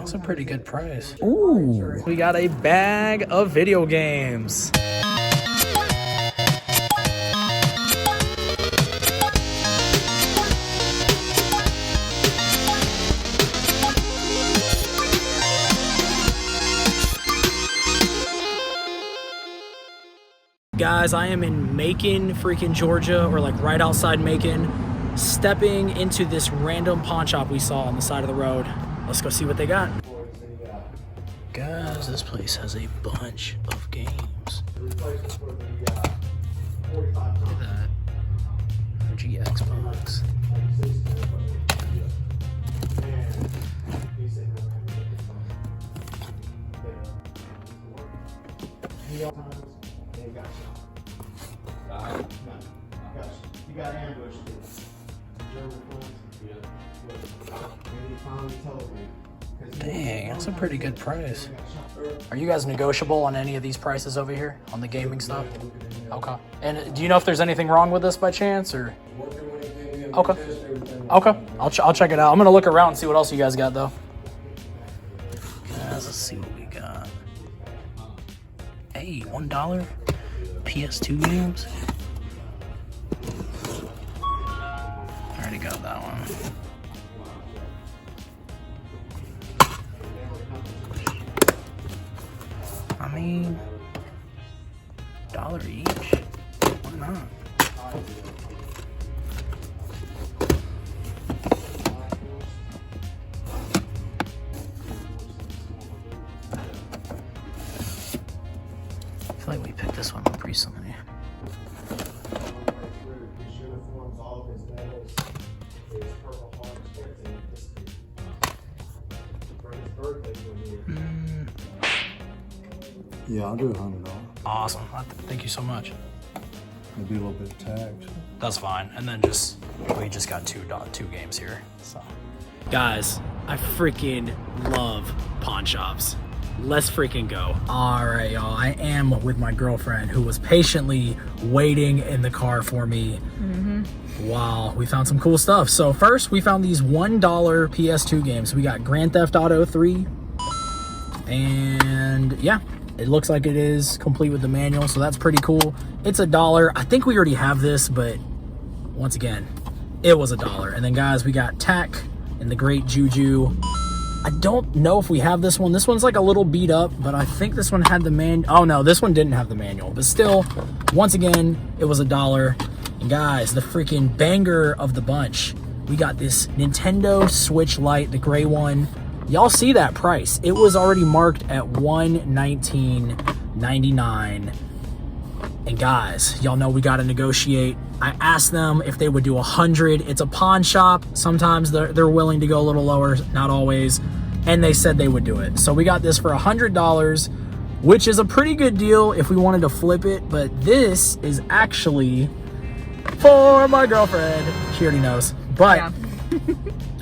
that's a pretty good price. Ooh, we got a bag of video games. Guys, I am in Macon, freaking Georgia, or like right outside Macon, stepping into this random pawn shop we saw on the side of the road. Let's go see what they got. Guys, this place has a bunch of games. Look at that. OG Xbox. You got ambushed. Dang, that's a pretty good price. Are you guys negotiable on any of these prices over here on the gaming stuff? Okay. And do you know if there's anything wrong with this by chance, or? Okay. Okay. I'll check it out. I'm gonna look around and see what else you guys got though. Guys, let's see what we got. Hey, $1 PS2 games. I already got that one. I mean, $1 each. Why not? I feel like we picked this one up recently. Yeah, I'll do $100. Awesome. Thank you so much. It'll be a little bit taxed. That's fine. And then we just got two games here. So, guys, I freaking love pawn shops. Let's freaking go. All right, y'all. I am with my girlfriend who was patiently waiting in the car for me. Wow, we found some cool stuff. So first, we found these $1 PS2 games. We got Grand Theft Auto 3, and yeah. It looks like it is complete with the manual, so that's pretty cool. It's $1. I think we already have this, but once again, it was $1. And then guys, we got Tack and the Great Juju. I don't know if we have this one. This one's like a little beat up, but I think this one had the oh no, this one didn't have the manual. But still, once again, it was $1. And guys, the freaking banger of the bunch, we got this Nintendo Switch Lite, the gray one. Y'all see that price. It was already marked at $119.99. And guys, y'all know we gotta negotiate. I asked them if they would do 100. It's a pawn shop. Sometimes they're willing to go a little lower, not always. And they said they would do it. So we got this for $100, which is a pretty good deal if we wanted to flip it. But this is actually for my girlfriend. She already knows. But yeah.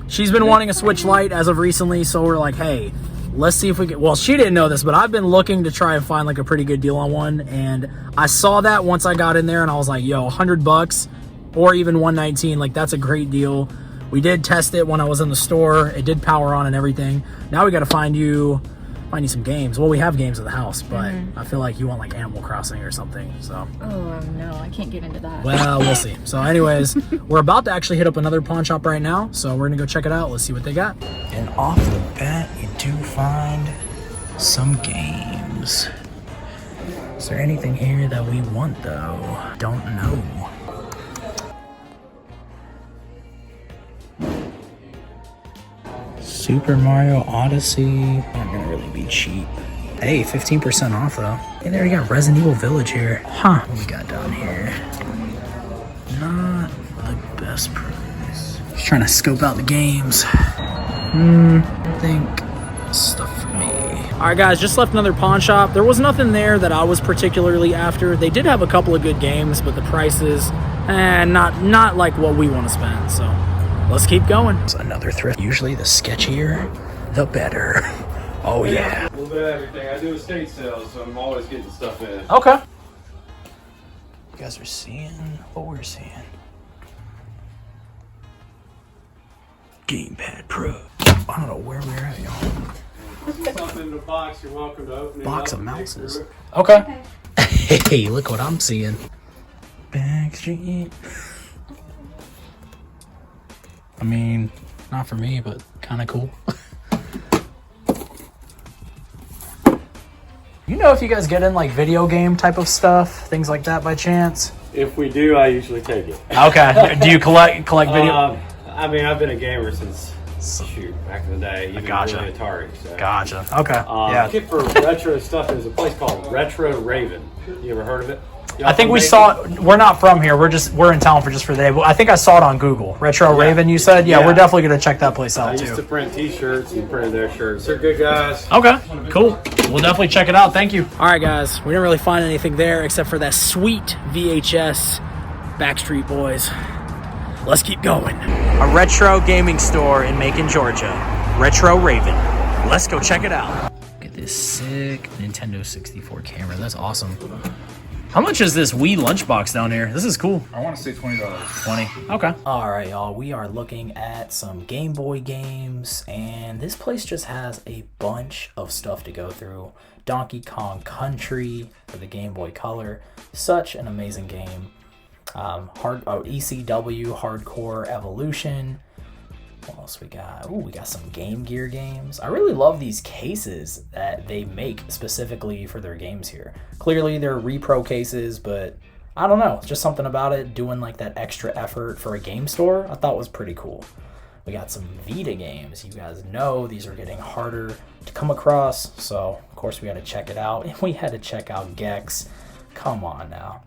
She's been wanting a Switch Lite as of recently, so we're like, hey, let's see if we can. Well, she didn't know this, but I've been looking to try and find like a pretty good deal on one, and I saw that once I got in there, and I was like, yo, $100 or even $119, like that's a great deal. We did test it when I was in the store. It did power on and everything. Now we got to find you some games. Well, we have games at the house, but I feel like you want like Animal Crossing or something. So. Oh no, I can't get into that. Well, we'll see. So anyways, we're about to actually hit up another pawn shop right now. So we're gonna go check it out. Let's see what they got. And off the bat, you do find some games. Is there anything here that we want though? Don't know. Super Mario Odyssey. Not gonna really be cheap. Hey, 15% off though. Hey, there you got Resident Evil Village here. Huh, what we got down here? Not the best price. Just trying to scope out the games. I think stuff for me. All right, guys, just left another pawn shop. There was nothing there that I was particularly after. They did have a couple of good games, but the prices, not like what we want to spend. So let's keep going. It's another thrift. Usually the sketchier, the better. Oh yeah. A little bit of everything. I do estate sales, so I'm always getting stuff in. Okay. You guys are seeing what we're seeing. Gamepad Pro. I don't know where we're at, y'all. Something in the box. You're welcome to open it. Box up of and dig mouses. through it. Okay. Hey, look what I'm seeing. Backstreet. I mean, not for me, but kind of cool. You know if you guys get in like video game type of stuff, things like that by chance? If we do, I usually take it. Okay. Do you collect video? I mean, I've been a gamer since back in the day, even Gotcha. really Atari. So. Gotcha. Okay. Yeah. Looking for retro stuff. There's a place called Retro Raven. You ever heard of it? I think we saw it. We're not from here. We're in town for the day. But I think I saw it on Google. Retro Raven, you said? Yeah, we're definitely gonna check that place I out used to too. print T-shirts and printed their shirts. They're good guys. Okay, cool. We'll definitely check it out. Thank you. All right, guys. We didn't really find anything there except for that sweet VHS Backstreet Boys. Let's keep going. A retro gaming store in Macon, Georgia. Retro Raven. Let's go check it out. Look at this sick Nintendo 64 camera. That's awesome. How much is this Wii lunchbox down here? This is cool. I want to say $20. 20. Okay. All right, y'all. We are looking at some Game Boy games, and this place just has a bunch of stuff to go through. Donkey Kong Country for the Game Boy Color. Such an amazing game. ECW Hardcore Evolution. What else we got? Ooh, we got some Game Gear games. I really love these cases that they make specifically for their games here. Clearly they're repro cases, but I don't know. It's just something about it, doing like that extra effort for a game store, I thought was pretty cool. We got some Vita games. You guys know these are getting harder to come across, so of course we got to check it out. And we had to check out Gex. Come on now.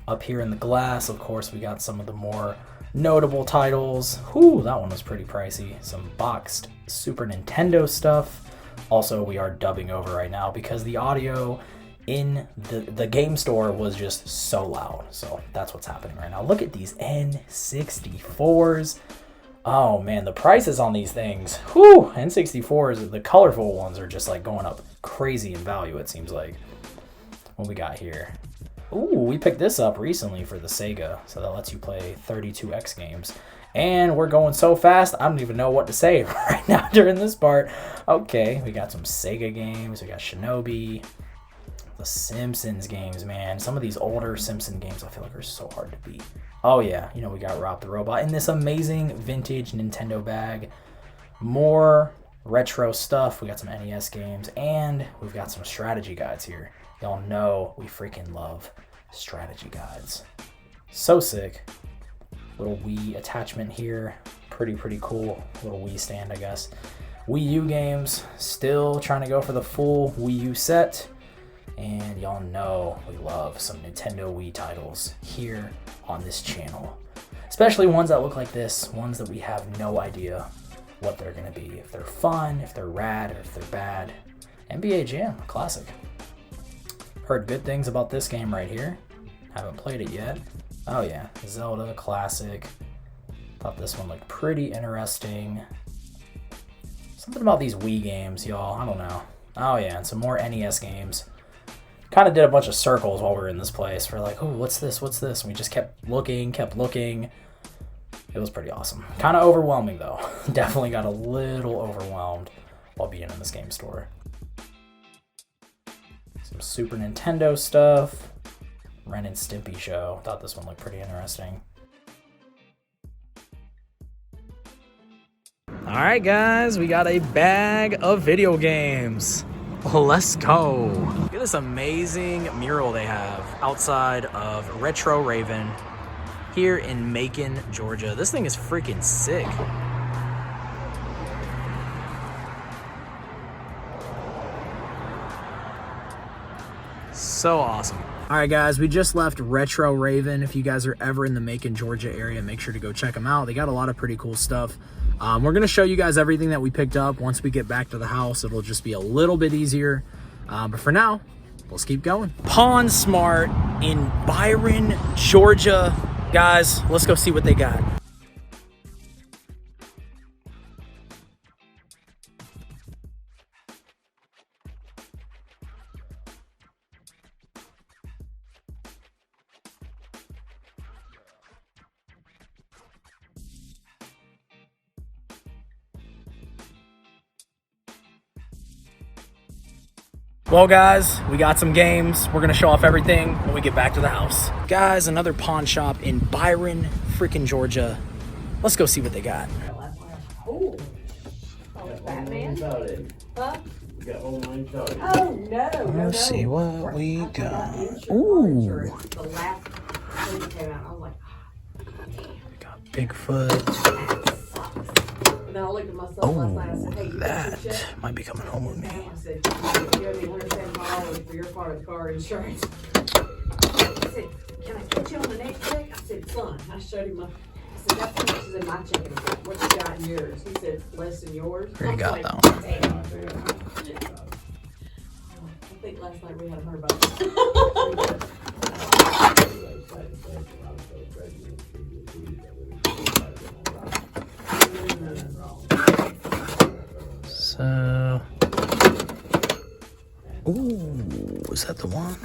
Up here in the glass, of course, we got some of the more notable titles. Whew, that one was pretty pricey. Some boxed Super Nintendo stuff. Also, we are dubbing over right now because the audio in the game store was just so loud. So that's what's happening right now. Look at these N64s. Oh man, the prices on these things. Whew, N64s, the colorful ones are just like going up crazy in value, it seems like. What we got here? Ooh, we picked this up recently for the Sega, so that lets you play 32X games. And we're going so fast, I don't even know what to say right now during this part. Okay, we got some Sega games, we got Shinobi, the Simpsons games, man. Some of these older Simpson games I feel like are so hard to beat. Oh yeah, you know, we got Rob the Robot in this amazing vintage Nintendo bag. More retro stuff, we got some NES games, and we've got some strategy guides here. Y'all know we freaking love strategy guides. So sick. Little Wii attachment here. Pretty cool. Little Wii stand, I guess. Wii U games. Still trying to go for the full Wii U set. And y'all know we love some Nintendo Wii titles here on this channel. Especially ones that look like this. Ones that we have no idea what they're going to be. If they're fun, if they're rad, or if they're bad. NBA Jam, classic. Heard good things about this game right here. Haven't played it yet. Oh yeah, Zelda, classic. Thought this one looked pretty interesting. Something about these Wii games, y'all. I don't know. Oh yeah, and some more NES games. Kind of did a bunch of circles while we were in this place. We're like, oh, what's this? What's this? And we just kept looking. It was pretty awesome. Kind of overwhelming though. Definitely got a little overwhelmed while being in this game store. Some Super Nintendo stuff. Ren and Stimpy show. Thought this one looked pretty interesting. Alright guys, we got a bag of video games. Let's go. Look at this amazing mural they have outside of Retro Raven here in Macon, Georgia. This thing is freaking sick. So awesome. All right, guys, we just left Retro Raven. If you guys are ever in the Macon, Georgia area, make sure to go check them out. They got a lot of pretty cool stuff. We're going to show you guys everything that we picked up. Once we get back to the house, it'll just be a little bit easier. But for now, let's keep going. Pawn Smart in Byron, Georgia. Guys, let's go see what they got. Well, guys, we got some games. We're going to show off everything when we get back to the house. Guys, another pawn shop in Byron, freaking Georgia. Let's go see what they got. Oh, Batman? Huh? Oh, no. Let's see what we got. Ooh. The last thing came out, I was like, We got Bigfoot. and then I looked at myself last night and I said, hey, you got your That check? might be coming home with me. I said, you owe me $175 for your part of the car insurance. I said, can I catch you on the next check? I said, son, I showed him I said, that's how much is in my checking account. What you got in yours? He said, less than yours. Here you I was go, like, though. damn. I think last night we had $100. So, ooh, is that the one?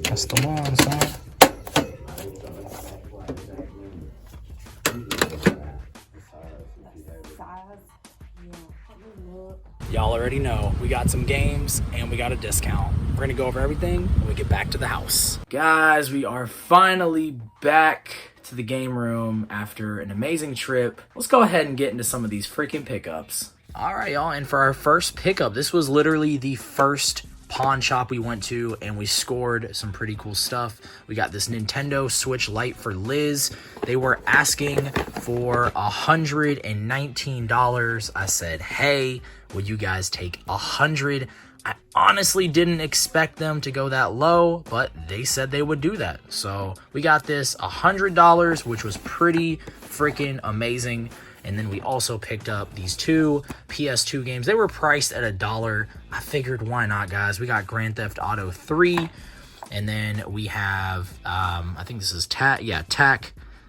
That's the one, son. Y'all already know we got some games and we got a discount. We're gonna go over everything when we get back to the house. Guys, we are finally back to the game room after an amazing trip. Let's go ahead and get into some of these freaking pickups. All right, y'all, and for our first pickup, this was literally the first pawn shop we went to, and we scored some pretty cool stuff. We got this Nintendo Switch Lite for Liz. They were asking for $119. I said, hey, would you guys take $100? I honestly didn't expect them to go that low, but they said they would do that. So we got this $100, which was pretty freaking amazing. And then we also picked up these two PS2 games. They were priced at $1. I figured, why not, guys? We got Grand Theft Auto 3. And then we have, I think this is Tak,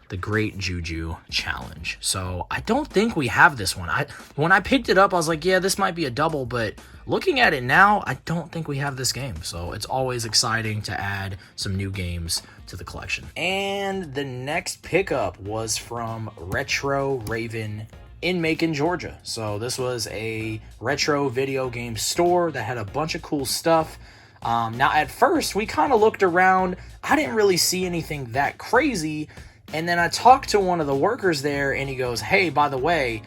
the Great Juju Challenge. So I don't think we have this one. When I picked it up, I was like, yeah, this might be a double. But looking at it now, I don't think we have this game. So it's always exciting to add some new games to the collection. And the next pickup was from Retro Raven in Macon, Georgia. So this was a retro video game store that had a bunch of cool stuff. Now at first we kind of looked around. I didn't really see anything that crazy. And then I talked to one of the workers there and he goes, hey, by the way,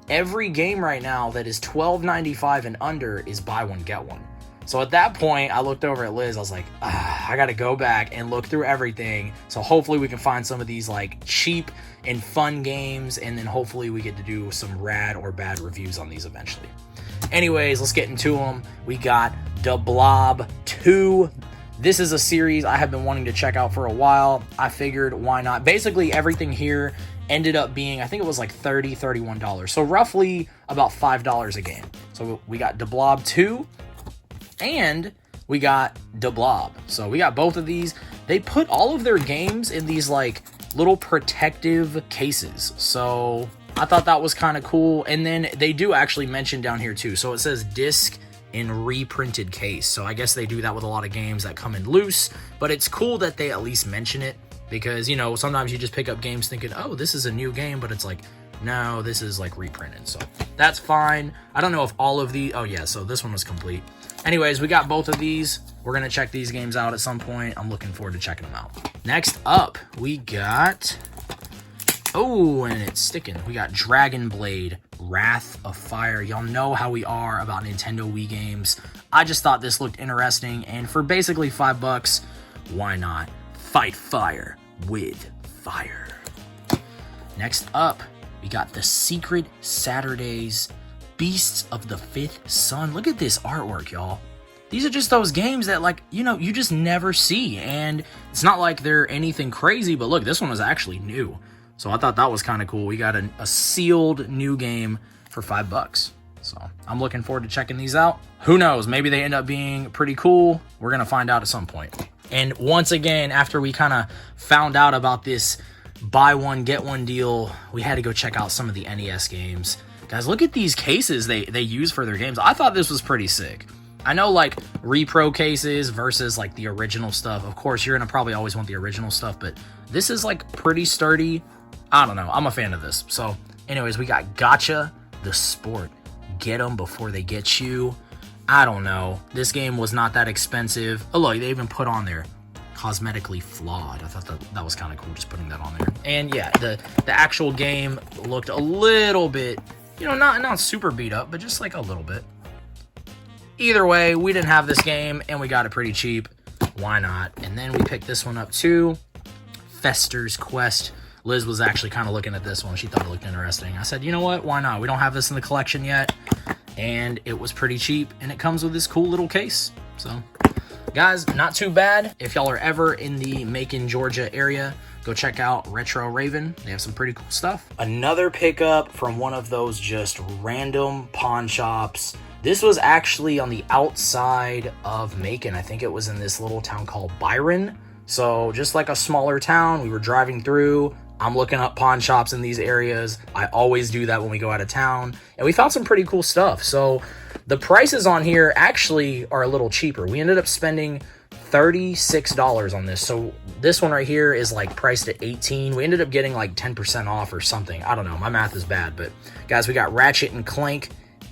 every game right now that is $12.95 and under is buy one, get one. So at that point, I looked over at Liz. I was like, I got to go back and look through everything. So hopefully we can find some of these like cheap and fun games. And then hopefully we get to do some rad or bad reviews on these eventually. Anyways, let's get into them. We got The Blob 2. This is a series I have been wanting to check out for a while. I figured, why not? Basically, everything here ended up being, I think it was like $30, $31. So roughly about $5 a game. So we got The Blob 2. And we got The Blob. So we got both of these. They put all of their games in these like little protective cases. So I thought that was kind of cool. And then they do actually mention down here too. So it says disc in reprinted case. So I guess they do that with a lot of games that come in loose. But it's cool that they at least mention it. Because, you know, sometimes you just pick up games thinking, oh, this is a new game. But it's like, no, this is like reprinted. So that's fine. I don't know if all of the... Oh, yeah. So this one was complete. Anyways, we got both of these. We're going to check these games out at some point. I'm looking forward to checking them out. Next up, we got... Oh, and it's sticking. We got Dragon Blade, Wrath of Fire. Y'all know how we are about Nintendo Wii games. I just thought this looked interesting. And for basically $5, why not? Fight fire with fire. Next up, we got The Secret Saturdays, Beasts of the Fifth Sun. Look at this artwork, y'all. These are just those games that, like, you know, you just never see. And it's not like they're anything crazy, but look, this one was actually new. So I thought that was kind of cool. We got a sealed new game for $5. So I'm looking forward to checking these out. Who knows? Maybe they end up being pretty cool. We're going to find out at some point. And once again, after we kind of found out about this buy one, get one deal, we had to go check out some of the NES games. Guys, look at these cases they use for their games. I thought this was pretty sick. I know like repro cases versus like the original stuff. Of course, you're gonna probably always want the original stuff, but this is like pretty sturdy. I don't know. I'm a fan of this. So anyways, we got Gotcha, the sport. Get them before they get you. I don't know. This game was not that expensive. Oh, look, they even put on there cosmetically flawed. I thought that was kind of cool, just putting that on there. And yeah, the actual game looked a little bit, you know, not super beat up, but just like a little bit. Either way, we didn't have this game and we got it pretty cheap. Why not? And then we picked this one up too. Fester's Quest. Liz was actually kind of looking at this one. She thought it looked interesting. I said, you know what? Why not? We don't have this in the collection yet. And it was pretty cheap. And it comes with this cool little case. So, guys, not too bad. If y'all are ever in the Macon, Georgia area, go check out Retro Raven. They have some pretty cool stuff. Another pickup from one of those just random pawn shops. This was actually on the outside of Macon. I think it was in this little town called Byron. So just like a smaller town, we were driving through. I'm looking up pawn shops in these areas. I always do that when we go out of town. And we found some pretty cool stuff. So the prices on here actually are a little cheaper. We ended up spending $36 on this. So this one right here is like priced at $18. We ended up getting like 10% off or something. I don't know. My math is bad. But guys, we got Ratchet and Clank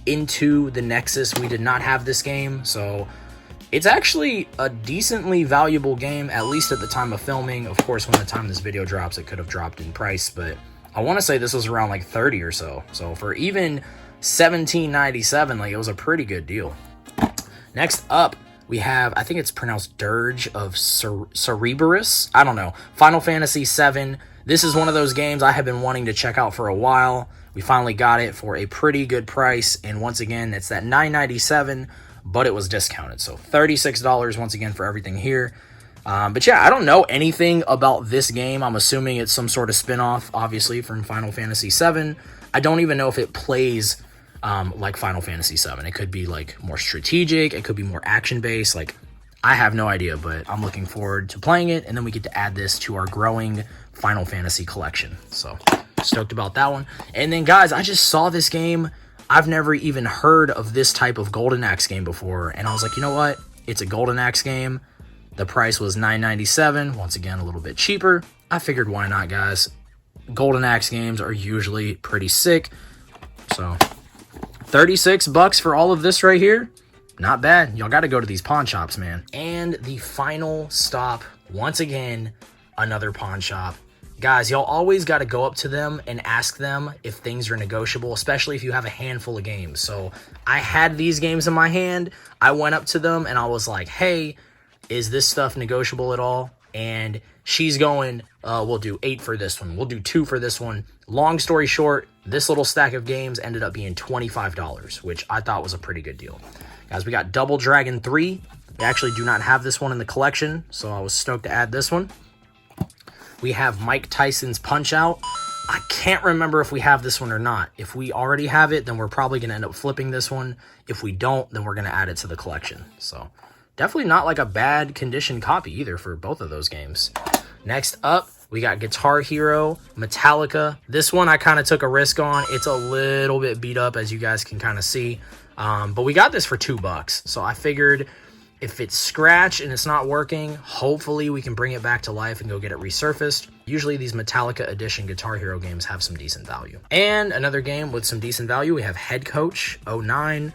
Into the Nexus. We did not have this game. So it's actually a decently valuable game, at least at the time of filming. Of course, when the time this video drops, it could have dropped in price, but I want to say this was around like 30 or so. So for even $17.97, like it was a pretty good deal. Next up, we have, I think it's pronounced Dirge of Cerberus. I don't know. Final Fantasy VII. This is one of those games I have been wanting to check out for a while. We finally got it for a pretty good price, and once again, it's that $9.97. But it was discounted. So $36 once again for everything here. But yeah, I don't know anything about this game. I'm assuming it's some sort of spin-off, obviously, from Final Fantasy VII. I don't even know if it plays like Final Fantasy VII. It could be like more strategic. It could be more action-based. Like, I have no idea, but I'm looking forward to playing it. And then we get to add this to our growing Final Fantasy collection. So stoked about that one. And then, guys, I just saw this game. I've never even heard of this type of Golden Axe game before, and I was like, you know what? It's a Golden Axe game. The price was $9.97. Once again, a little bit cheaper. I figured, why not, guys? Golden Axe games are usually pretty sick. So, $36 for all of this right here. Not bad. Y'all got to go to these pawn shops, man. And the final stop, once again, another pawn shop. Guys, y'all always got to go up to them and ask them if things are negotiable, especially if you have a handful of games. So I had these games in my hand. I went up to them and I was like, hey, is this stuff negotiable at all? And she's going, we'll do 8 for this one. We'll do 2 for this one. Long story short, this little stack of games ended up being $25, which I thought was a pretty good deal. Guys, we got Double Dragon 3. We actually do not have this one in the collection, so I was stoked to add this one. We have Mike Tyson's Punch-Out! I can't remember if we have this one or not. If we already have it, then we're probably going to end up flipping this one. If we don't, then we're going to add it to the collection. So, definitely not like a bad condition copy either for both of those games. Next up, we got Guitar Hero Metallica. This one I kind of took a risk on. It's a little bit beat up, as you guys can kind of see. But we got this for $2. So, I figured if it's scratched and it's not working, hopefully we can bring it back to life and go get it resurfaced. Usually these Metallica Edition Guitar Hero games have some decent value. And another game with some decent value, we have Head Coach 09.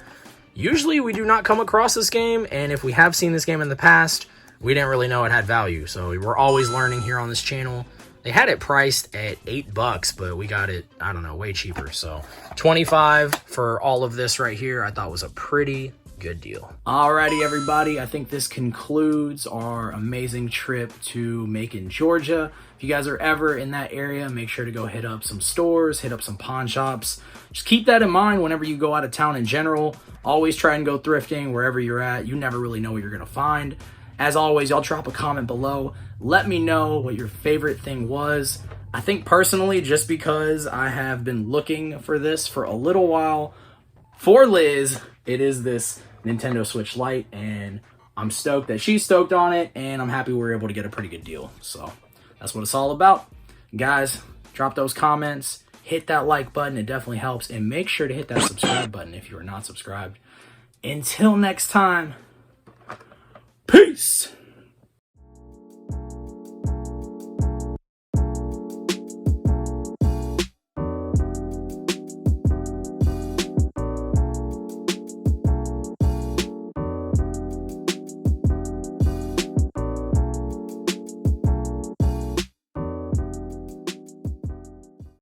Usually we do not come across this game, and if we have seen this game in the past, we didn't really know it had value. So we're always learning here on this channel. They had it priced at $8, but we got it, I don't know, way cheaper. So $25 for all of this right here, I thought was a pretty good deal. Alrighty, everybody, I think this concludes our amazing trip to Macon, Georgia. If you guys are ever in that area, make sure to go hit up some stores, hit up some pawn shops. Just keep that in mind whenever you go out of town in general. Always try and go thrifting wherever you're at. You never really know what you're gonna find. As always, y'all drop a comment below. Let me know what your favorite thing was. I think personally, just because I have been looking for this for a little while, for Liz, it is this Nintendo Switch Lite, and I'm stoked that she's stoked on it, and I'm happy we were able to get a pretty good deal. So that's what it's all about. Guys, drop those comments, hit that like button, it definitely helps, and make sure to hit that subscribe button if you are not subscribed. Until next time, peace.